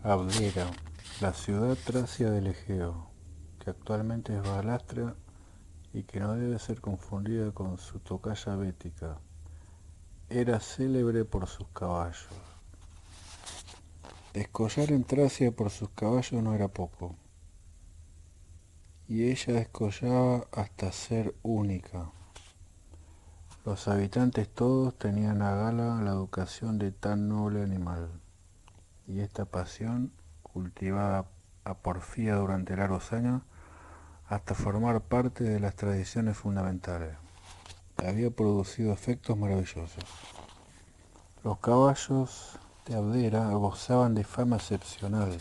Abdera, la ciudad tracia del Egeo, que actualmente es Balastria y que no debe ser confundida con su tocaya bética, era célebre por sus caballos. Descollar en Tracia por sus caballos no era poco, y ella descollaba hasta ser única. Los habitantes todos tenían a gala la educación de tan noble animal, y esta pasión, cultivada a porfía durante largos años, hasta formar parte de las tradiciones fundamentales, había producido efectos maravillosos. Los caballos de Abdera gozaban de fama excepcional,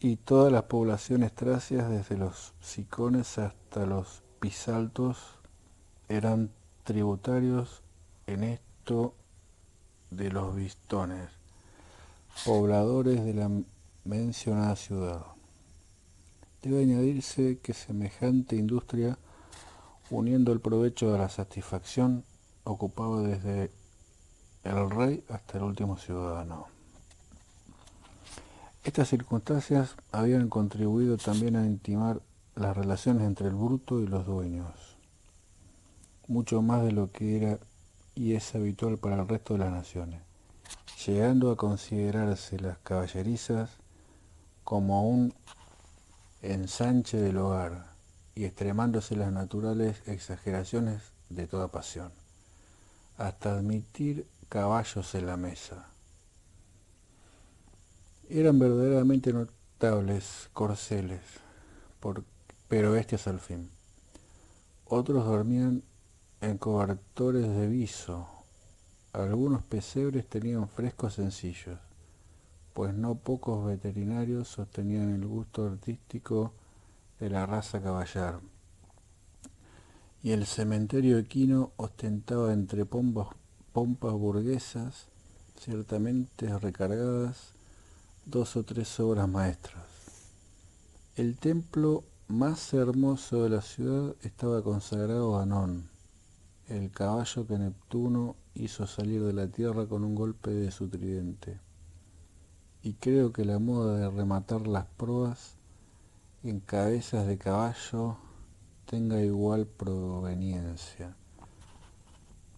y todas las poblaciones tracias, desde los sicones hasta los pisaltos, eran tributarios en esto de los bistones, pobladores de la mencionada ciudad. Debe añadirse que semejante industria, uniendo el provecho de la satisfacción, ocupaba desde el rey hasta el último ciudadano. Estas circunstancias habían contribuido también a intimar las relaciones entre el bruto y los dueños, mucho más de lo que era y es habitual para el resto de las naciones, llegando a considerarse las caballerizas como un ensanche del hogar y extremándose las naturales exageraciones de toda pasión, hasta admitir caballos en la mesa. Eran verdaderamente notables corceles, por, pero bestias al fin. Otros dormían en cobertores de viso. Algunos pesebres tenían frescos sencillos, pues no pocos veterinarios sostenían el gusto artístico de la raza caballar, y el cementerio equino ostentaba entre pompas burguesas, ciertamente recargadas, dos o tres obras maestras. El templo más hermoso de la ciudad estaba consagrado a Non, el caballo que Neptuno hizo salir de la tierra con un golpe de su tridente. Y creo que la moda de rematar las proas en cabezas de caballo tenga igual proveniencia,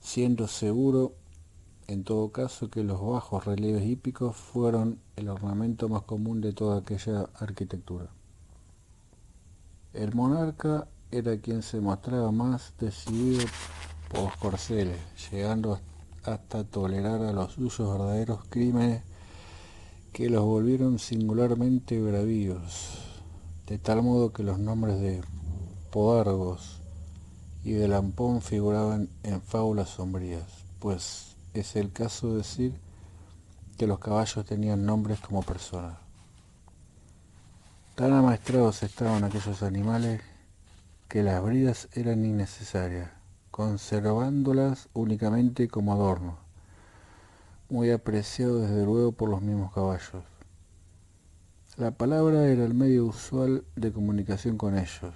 siendo seguro, en todo caso, que los bajos relieves hípicos fueron el ornamento más común de toda aquella arquitectura. El monarca era quien se mostraba más decidido por los corceles, llegando hasta tolerar a los suyos verdaderos crímenes que los volvieron singularmente bravíos, de tal modo que los nombres de Podargos y de Lampón figuraban en fábulas sombrías, pues es el caso decir que los caballos tenían nombres como personas. Tan amaestrados estaban aquellos animales que las bridas eran innecesarias, conservándolas únicamente como adorno, muy apreciado desde luego por los mismos caballos. La palabra era el medio usual de comunicación con ellos,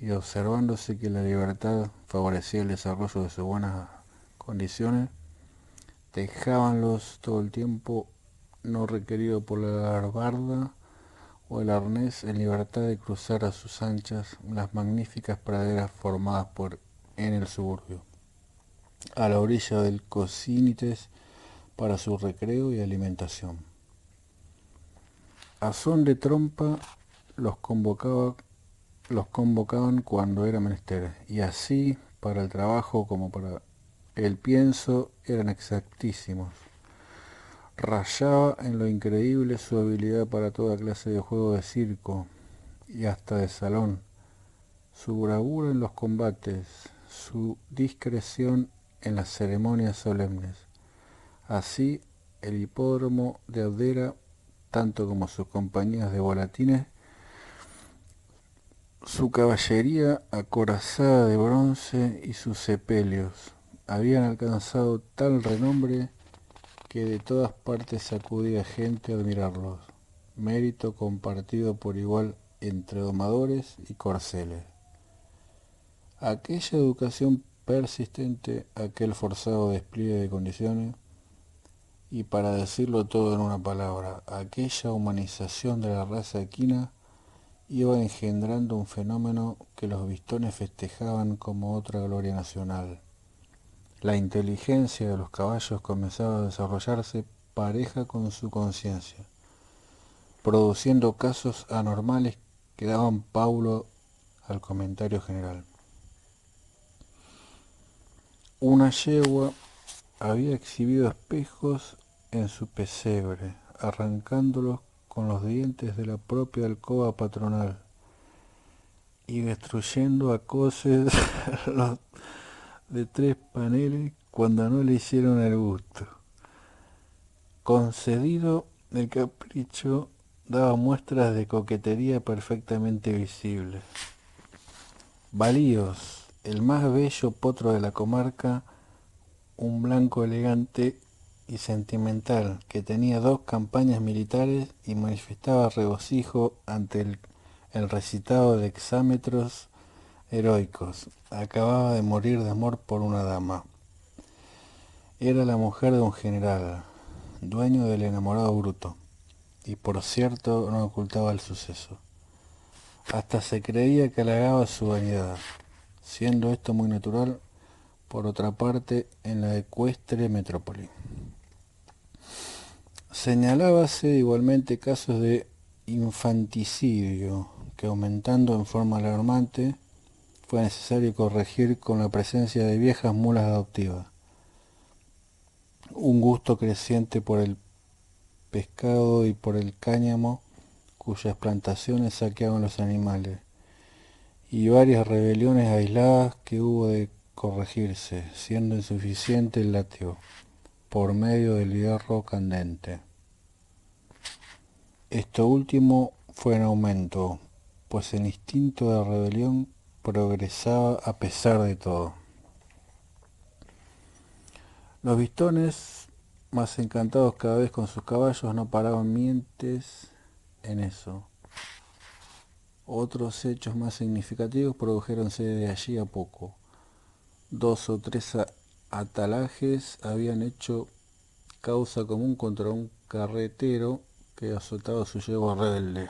y observándose que la libertad favorecía el desarrollo de sus buenas condiciones, dejábanlos todo el tiempo no requerido por la albarda o el arnés en libertad de cruzar a sus anchas las magníficas praderas formadas en el suburbio, a la orilla del Cocínites para su recreo y alimentación. A son de trompa los convocaban cuando era menester, y así para el trabajo como para el pienso eran exactísimos. Rayaba en lo increíble su habilidad para toda clase de juego de circo y hasta de salón, su bravura en los combates, su discreción en las ceremonias solemnes. Así, el hipódromo de Abdera, tanto como sus compañías de volatines, su caballería acorazada de bronce y sus sepelios, habían alcanzado tal renombre que de todas partes acudía gente a admirarlos, mérito compartido por igual entre domadores y corceles. Aquella educación persistente, aquel forzado despliegue de condiciones, Y para decirlo todo en una palabra, aquella humanización de la raza equina iba engendrando un fenómeno que los Bistones festejaban como otra gloria nacional. La inteligencia de los caballos comenzaba a desarrollarse pareja con su conciencia, produciendo casos anormales que daban paulo al comentario general. Una yegua había exhibido espejos en su pesebre, arrancándolos con los dientes de la propia alcoba patronal y destruyendo a coces los de 3 paneles cuando no le hicieron el gusto. Concedido, el capricho daba muestras de coquetería perfectamente visibles. Balíos, el más bello potro de la comarca, un blanco elegante y sentimental que tenía 2 campañas militares y manifestaba regocijo ante el recitado de hexámetros heroicos. Acababa de morir de amor por una dama. Era la mujer de un general, dueño del enamorado bruto, y por cierto no ocultaba el suceso. Hasta se creía que halagaba su vanidad, siendo esto muy natural, por otra parte, en la ecuestre metrópoli. Señalábase igualmente casos de infanticidio, que aumentando en forma alarmante, fue necesario corregir con la presencia de viejas mulas adoptivas. Un gusto creciente por el pescado y por el cáñamo, cuyas plantaciones saqueaban los animales, y varias rebeliones aisladas que hubo de corregirse, siendo insuficiente el látigo, por medio del hierro candente. Esto último fue en aumento, pues el instinto de rebelión progresaba a pesar de todo. Los Bistones, más encantados cada vez con sus caballos, no paraban mientes en eso. Otros hechos más significativos produjéronse de allí a poco. 2 o 3 atalajes habían hecho causa común contra un carretero que azotaba su yegua rebelde.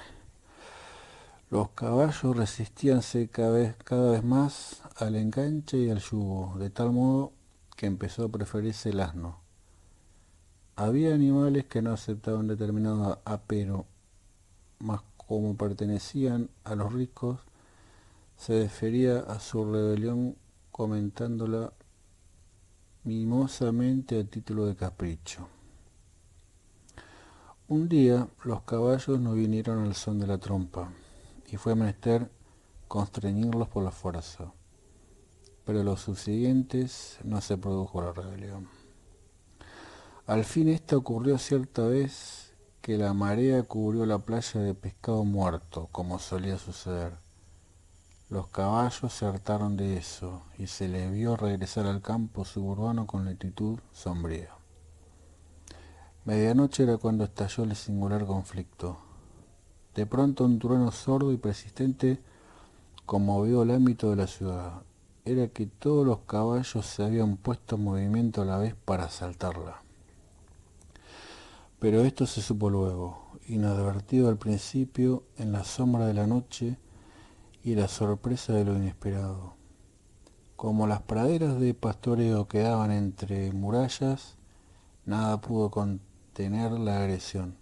Los caballos resistíanse cada vez más al enganche y al yugo, de tal modo que empezó a preferirse el asno. Había animales que no aceptaban determinado apero, mas como pertenecían a los ricos, se defería a su rebelión comentándola mimosamente a título de capricho. Un día los caballos no vinieron al son de la trompa, y fue menester constreñirlos por la fuerza, pero los subsiguientes no se produjo la rebelión. Al fin esta ocurrió cierta vez que la marea cubrió la playa de pescado muerto, como solía suceder. Los caballos se hartaron de eso, y se les vio regresar al campo suburbano con lentitud sombría. Medianoche era cuando estalló el singular conflicto. De pronto un trueno sordo y persistente conmovió el ámbito de la ciudad. Era que todos los caballos se habían puesto en movimiento a la vez para asaltarla. Pero esto se supo luego, inadvertido al principio, en la sombra de la noche y la sorpresa de lo inesperado. Como las praderas de pastoreo quedaban entre murallas, nada pudo contener la agresión.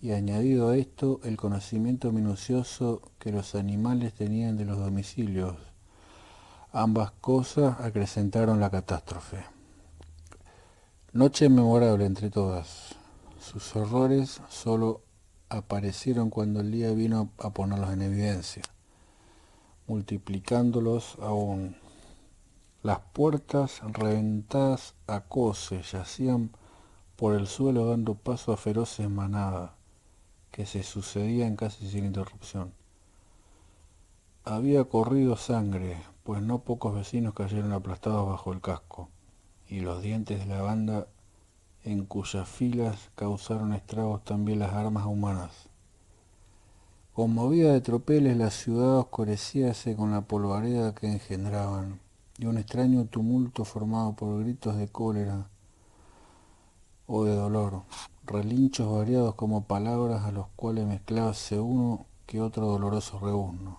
Y añadido a esto, el conocimiento minucioso que los animales tenían de los domicilios. Ambas cosas acrecentaron la catástrofe. Noche memorable entre todas. Sus horrores solo aparecieron cuando el día vino a ponerlos en evidencia, multiplicándolos aún. Las puertas reventadas a coces yacían por el suelo dando paso a feroces manadas que se sucedían casi sin interrupción. Había corrido sangre, pues no pocos vecinos cayeron aplastados bajo el casco, y los dientes de la banda en cuyas filas causaron estragos también las armas humanas. Conmovida de tropeles, la ciudad oscurecíase con la polvareda que engendraban, y un extraño tumulto formado por gritos de cólera, o de dolor, relinchos variados como palabras a los cuales mezclábase uno que otro doloroso rebuzno,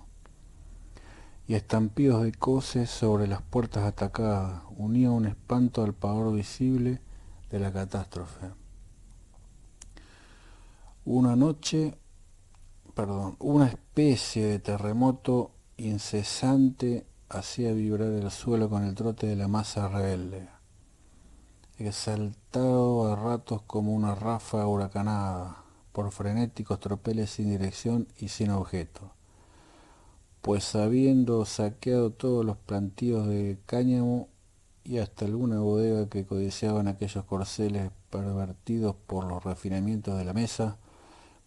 y estampidos de coces sobre las puertas atacadas, unía un espanto al pavor visible de la catástrofe. Una noche, una especie de terremoto incesante hacía vibrar el suelo con el trote de la masa rebelde, exaltado a ratos como una ráfaga huracanada, por frenéticos tropeles sin dirección y sin objeto, pues habiendo saqueado todos los plantíos de cáñamo y hasta alguna bodega que codiciaban aquellos corceles pervertidos por los refinamientos de la mesa,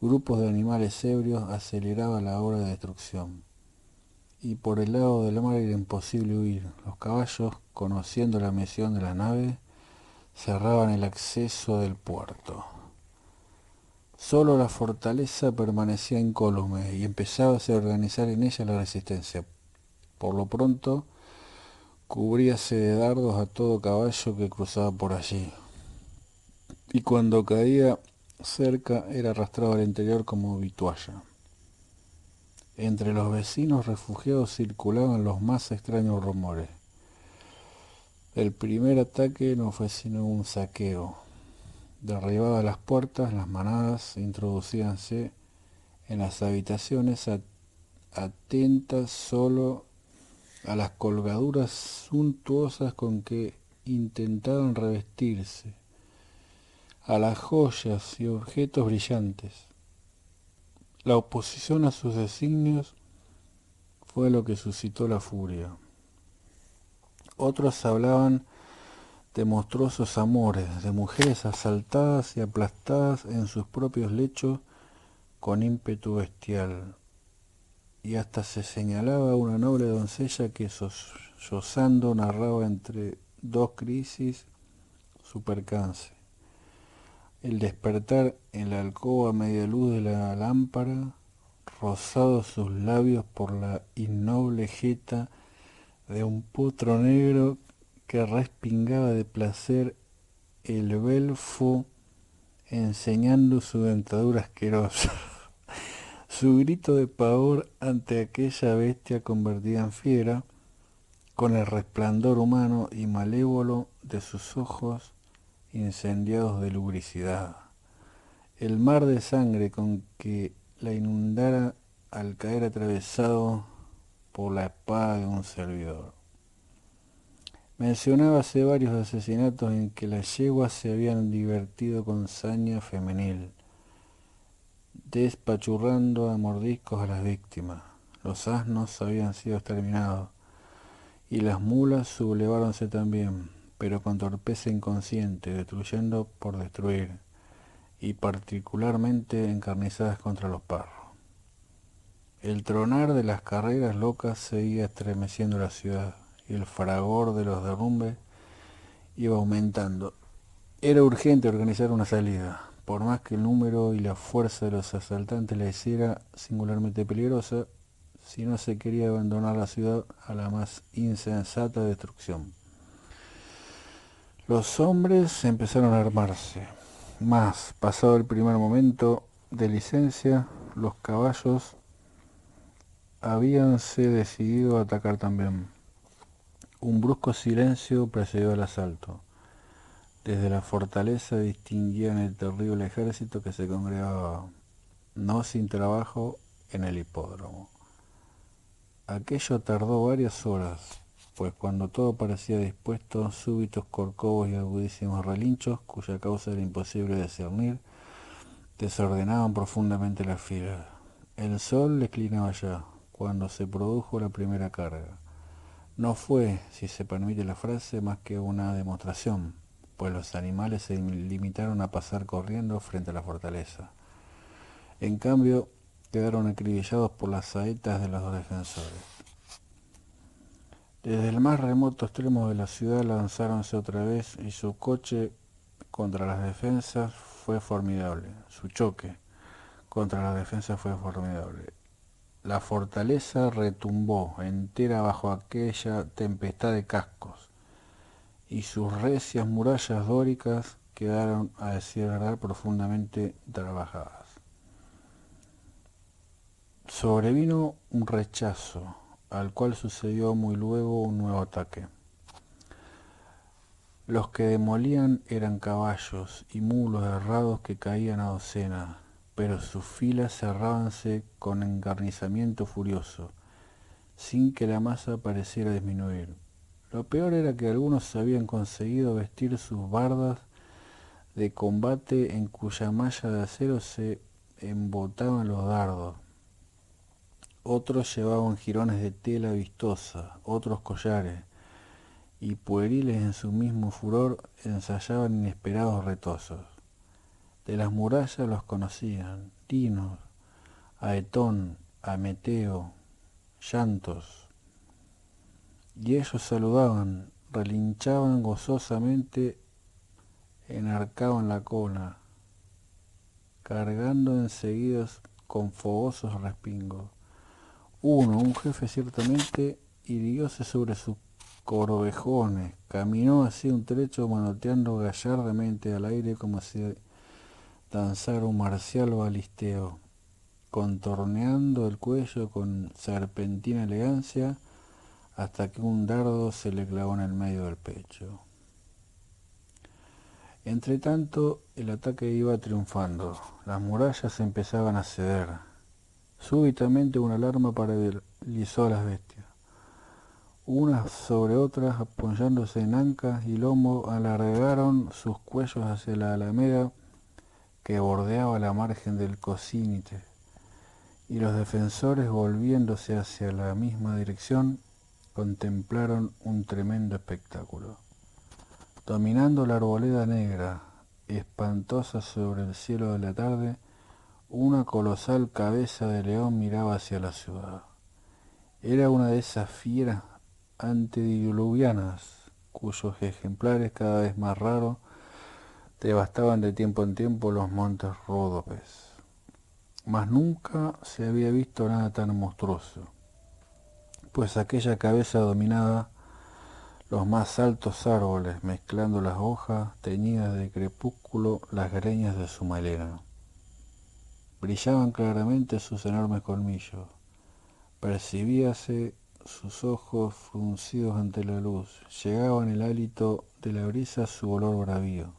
grupos de animales ebrios aceleraban la obra de destrucción. Y por el lado del mar era imposible huir. Los caballos, conociendo la misión de la nave, cerraban el acceso del puerto. Solo la fortaleza permanecía incólume y empezaba a organizar en ella la resistencia. Por lo pronto, cubríase de dardos a todo caballo que cruzaba por allí, y cuando caía cerca era arrastrado al interior como vitualla. Entre los vecinos refugiados circulaban los más extraños rumores. El primer ataque no fue sino un saqueo. Derribadas las puertas, las manadas introducíanse en las habitaciones atentas solo a las colgaduras suntuosas con que intentaban revestirse, a las joyas y objetos brillantes. La oposición a sus designios fue lo que suscitó la furia. Otros hablaban de monstruosos amores, de mujeres asaltadas y aplastadas en sus propios lechos con ímpetu bestial, y hasta se señalaba a una noble doncella que sollozando narraba entre dos crisis su percance. El despertar en la alcoba a media luz de la lámpara, rozados sus labios por la innoble jeta de un potro negro que respingaba de placer el belfo enseñando su dentadura asquerosa. Su grito de pavor ante aquella bestia convertida en fiera, con el resplandor humano y malévolo de sus ojos incendiados de lubricidad. El mar de sangre con que la inundara al caer atravesado por la espada de un servidor. Mencionábase varios asesinatos en que las yeguas se habían divertido con saña femenil, despachurrando a mordiscos a las víctimas. Los asnos habían sido exterminados, y las mulas subleváronse también, pero con torpeza inconsciente, destruyendo por destruir, y particularmente encarnizadas contra los perros. El tronar de las carreras locas seguía estremeciendo la ciudad, y el fragor de los derrumbes iba aumentando. Era urgente organizar una salida, por más que el número y la fuerza de los asaltantes la hiciera singularmente peligrosa, si no se quería abandonar la ciudad a la más insensata destrucción. Los hombres empezaron a armarse, mas, pasado el primer momento de licencia, los caballos habíanse decidido a atacar también. Un brusco silencio precedió al asalto. Desde la fortaleza distinguían el terrible ejército que se congregaba, no sin trabajo, en el hipódromo. Aquello tardó varias horas, pues cuando todo parecía dispuesto, súbitos corcovos y agudísimos relinchos, cuya causa era imposible discernir, desordenaban profundamente las filas. El sol declinaba ya, cuando se produjo la primera carga. No fue, si se permite la frase, más que una demostración, pues los animales se limitaron a pasar corriendo frente a la fortaleza. En cambio, quedaron acribillados por las saetas de los defensores. Desde el más remoto extremo de la ciudad lanzáronse otra vez y su choque contra las defensas fue formidable. La fortaleza retumbó entera bajo aquella tempestad de cascos, y sus recias murallas dóricas quedaron, a decir verdad, profundamente trabajadas. Sobrevino un rechazo, al cual sucedió muy luego un nuevo ataque. Los que demolían eran caballos y mulos herrados que caían a docenas, pero sus filas cerrábanse con encarnizamiento furioso, sin que la masa pareciera disminuir. Lo peor era que algunos habían conseguido vestir sus bardas de combate en cuya malla de acero se embotaban los dardos. Otros llevaban jirones de tela vistosa, otros collares, y pueriles en su mismo furor ensayaban inesperados retozos. De las murallas los conocían, Dinos, Aetón, Ameteo, Llantos, y ellos saludaban, relinchaban gozosamente, enarcaban la cola, cargando enseguida con fogosos respingos. Uno, un jefe ciertamente, irguióse sobre sus corvejones, caminó así un trecho manoteando gallardamente al aire como si danzara un marcial balisteo, contorneando el cuello con serpentina elegancia hasta que un dardo se le clavó en el medio del pecho. Entretanto, el ataque iba triunfando, las murallas empezaban a ceder. Súbitamente una alarma paralizó a las bestias. Unas sobre otras, apoyándose en ancas y lomo, alargaron sus cuellos hacia la alameda que bordeaba la margen del Cocínite, y los defensores, volviéndose hacia la misma dirección, contemplaron un tremendo espectáculo. Dominando la arboleda negra, espantosa sobre el cielo de la tarde, una colosal cabeza de león miraba hacia la ciudad. Era una de esas fieras antediluvianas, cuyos ejemplares, cada vez más raros, devastaban de tiempo en tiempo los montes Ródopes. Mas nunca se había visto nada tan monstruoso, pues aquella cabeza dominaba los más altos árboles, mezclando las hojas teñidas de crepúsculo las greñas de su melena. Brillaban claramente sus enormes colmillos, percibíase sus ojos fruncidos ante la luz, llegaba en el hálito de la brisa su olor bravío,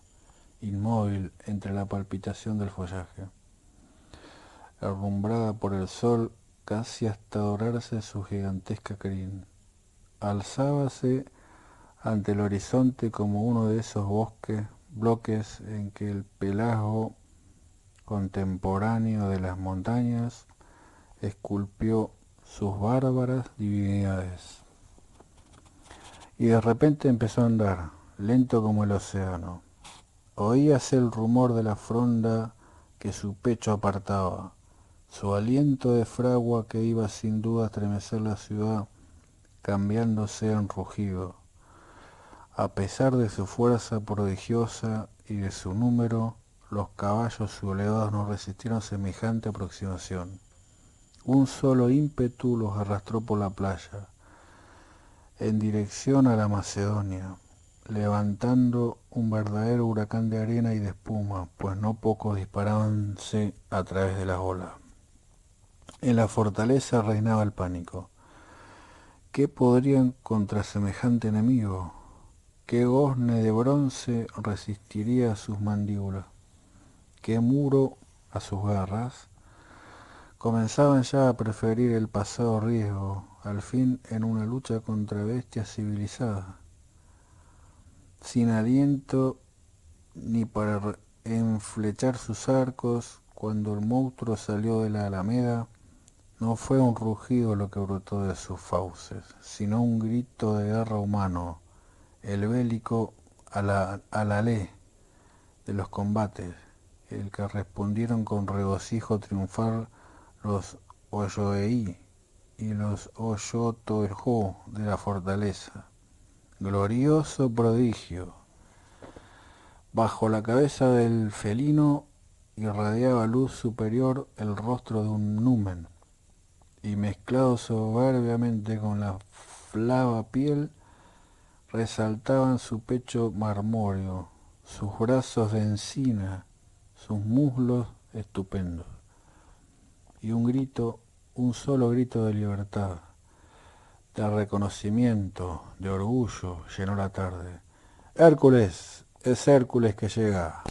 inmóvil entre la palpitación del follaje, alumbrada por el sol casi hasta dorarse su gigantesca crin. Alzábase ante el horizonte como uno de esos bloques en que el pelasgo contemporáneo de las montañas esculpió sus bárbaras divinidades. Y de repente empezó a andar, lento como el océano. Oíase el rumor de la fronda que su pecho apartaba, su aliento de fragua que iba sin duda a estremecer la ciudad, cambiándose en rugido. A pesar de su fuerza prodigiosa y de su número, los caballos sublevados no resistieron semejante aproximación. Un solo ímpetu los arrastró por la playa, en dirección a la Macedonia, levantando un verdadero huracán de arena y de espuma, pues no pocos disparábanse a través de las olas. En la fortaleza reinaba el pánico. ¿Qué podrían contra semejante enemigo? ¿Qué gozne de bronce resistiría a sus mandíbulas? ¿Qué muro a sus garras? Comenzaban ya a preferir el pasado riesgo, al fin en una lucha contra bestias civilizadas, sin aliento ni para enflechar sus arcos. Cuando el monstruo salió de la alameda, no fue un rugido lo que brotó de sus fauces, sino un grito de guerra humano, el bélico alalé de los combates, el que respondieron con regocijo triunfal los Oyoei y los Oyotojó de la fortaleza. Glorioso prodigio. Bajo la cabeza del felino irradiaba luz superior el rostro de un numen, y mezclado soberbiamente con la flava piel, resaltaban su pecho marmóreo, sus brazos de encina, sus muslos estupendos. Y un grito, un solo grito de libertad, de reconocimiento, de orgullo, llenó la tarde. Hércules, es Hércules que llega.